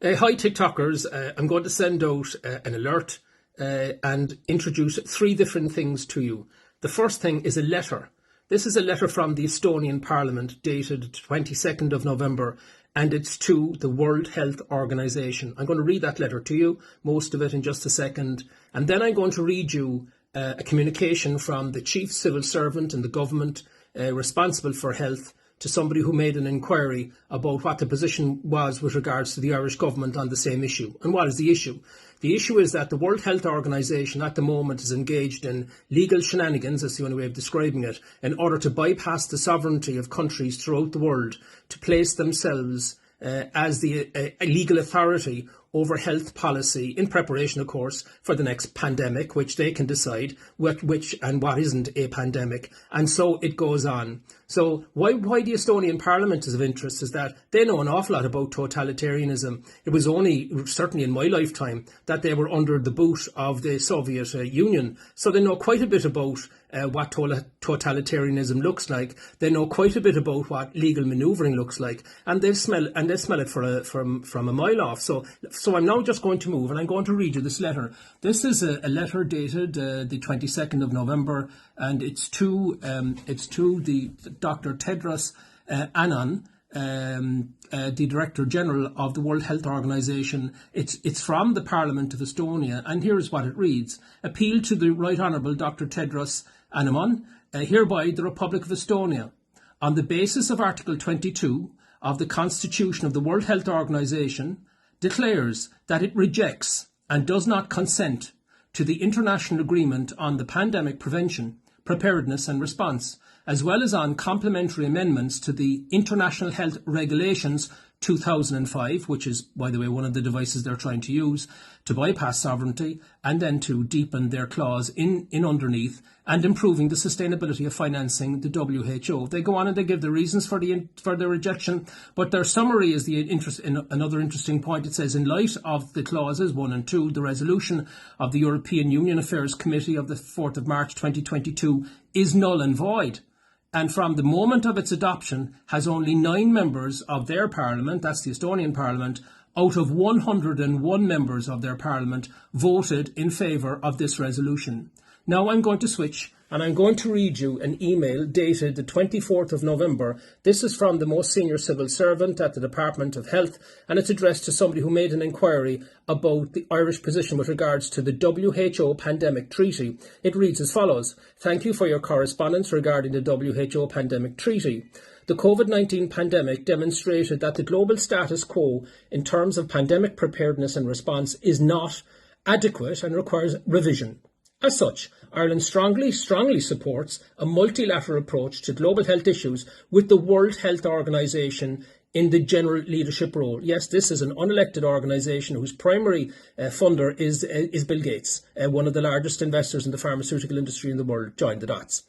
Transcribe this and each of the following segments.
Hi TikTokers, I'm going to send out an alert and introduce three different things to you. The first thing is a letter. This is a letter from the Estonian Parliament dated 22nd of November, and it's to the World Health Organisation. I'm going to read that letter to you, most of it in just a second, and then I'm going to read you a communication from the Chief Civil Servant in the government responsible for health to somebody who made an inquiry about what the position was with regards to the Irish government on the same issue. And what is the issue? The issue is that the World Health Organisation at the moment is engaged in legal shenanigans, that's the only way of describing it, in order to bypass the sovereignty of countries throughout the world to place themselves as the legal authority over health policy in preparation, of course, for the next pandemic, which they can decide which and what isn't a pandemic. And so it goes on. So why the Estonian Parliament is of interest is that they know an awful lot about totalitarianism. It was only, certainly in my lifetime, that they were under the boot of the Soviet Union. So they know quite a bit about what totalitarianism looks like. They know quite a bit about what legal manoeuvring looks like, and they smell it from a mile off. So I'm now just going to move, and I'm going to read you this letter. This is a letter dated the 22nd of November, and it's to the Dr. Tedros Adhanom, the Director General of the World Health Organization. It's from the Parliament of Estonia, and here's what it reads. Appeal to the Right Honourable Dr. Tedros Adhanom, hereby the Republic of Estonia, on the basis of Article 22 of the Constitution of the World Health Organization, declares that it rejects and does not consent to the International Agreement on the Pandemic Prevention, Preparedness and Response, as well as on complementary amendments to the International Health Regulations 2005, which is, by the way, one of the devices they're trying to use to bypass sovereignty and then to deepen their clause in underneath, and improving the sustainability of financing the WHO. They go on and they give the reasons for the rejection, but their summary is another interesting point. It says, in light of the clauses 1 and 2, the resolution of the European Union Affairs Committee of the 4th of March 2022 is null and void, and from the moment of its adoption has only 9 members of their parliament, that's the Estonian Parliament, out of 101 members of their parliament voted in favour of this resolution. Now I'm going to switch and I'm going to read you an email dated the 24th of November. This is from the most senior civil servant at the Department of Health, and it's addressed to somebody who made an inquiry about the Irish position with regards to the WHO Pandemic Treaty. It reads as follows. Thank you for your correspondence regarding the WHO Pandemic Treaty. The COVID-19 pandemic demonstrated that the global status quo in terms of pandemic preparedness and response is not adequate and requires revision. As such, Ireland strongly supports a multilateral approach to global health issues with the World Health Organization in the general leadership role. Yes, this is an unelected organisation whose primary funder is Bill Gates, one of the largest investors in the pharmaceutical industry in the world. Join the dots.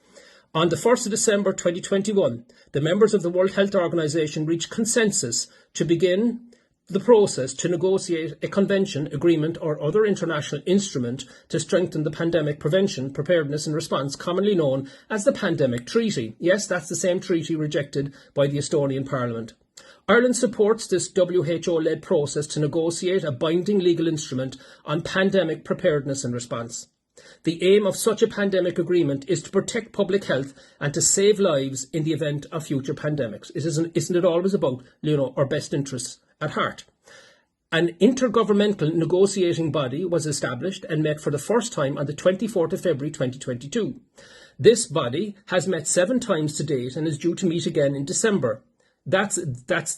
On the 1st of December 2021, the members of the World Health Organization reached consensus to begin the process to negotiate a convention, agreement or other international instrument to strengthen the pandemic prevention, preparedness and response, commonly known as the Pandemic Treaty. Yes, that's the same treaty rejected by the Estonian Parliament. Ireland supports this WHO-led process to negotiate a binding legal instrument on pandemic preparedness and response. The aim of such a pandemic agreement is to protect public health and to save lives in the event of future pandemics. Isn't it always about, our best interests at heart? An intergovernmental negotiating body was established and met for the first time on the 24th of February 2022. This body has met 7 times to date and is due to meet again in December. That's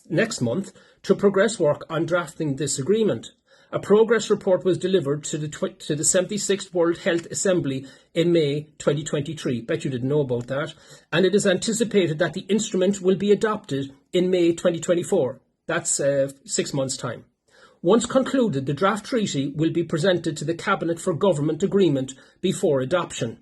next month, to progress work on drafting this agreement. A progress report was delivered to the 76th World Health Assembly in May 2023. Bet you didn't know about that. And it is anticipated that the instrument will be adopted in May 2024. That's 6 months' time. Once concluded, the draft treaty will be presented to the Cabinet for government agreement before adoption.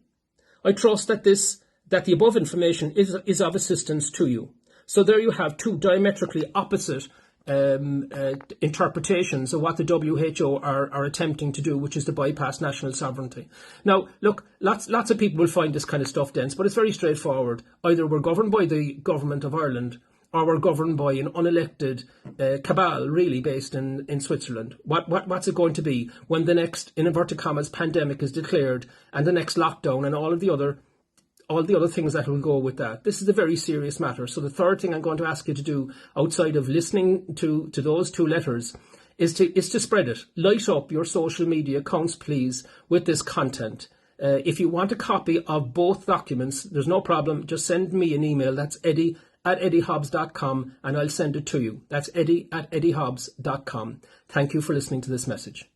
I trust that the above information is of assistance to you. So there you have 2 diametrically opposite interpretations of what the WHO are attempting to do, which is to bypass national sovereignty. Now, look, lots of people will find this kind of stuff dense, but it's very straightforward. Either we're governed by the government of Ireland, or we're governed by an unelected cabal, really, based in Switzerland? What's it going to be when the next, in inverted commas, pandemic is declared, and the next lockdown, and all the other things that will go with that? This is a very serious matter. So the third thing I'm going to ask you to do, outside of listening to those two letters, is to spread it. Light up your social media accounts, please, with this content. If you want a copy of both documents, there's no problem. Just send me an email. That's eddie@eddiehobbs.com, and I'll send it to you. That's eddie@eddiehobbs.com. Thank you for listening to this message.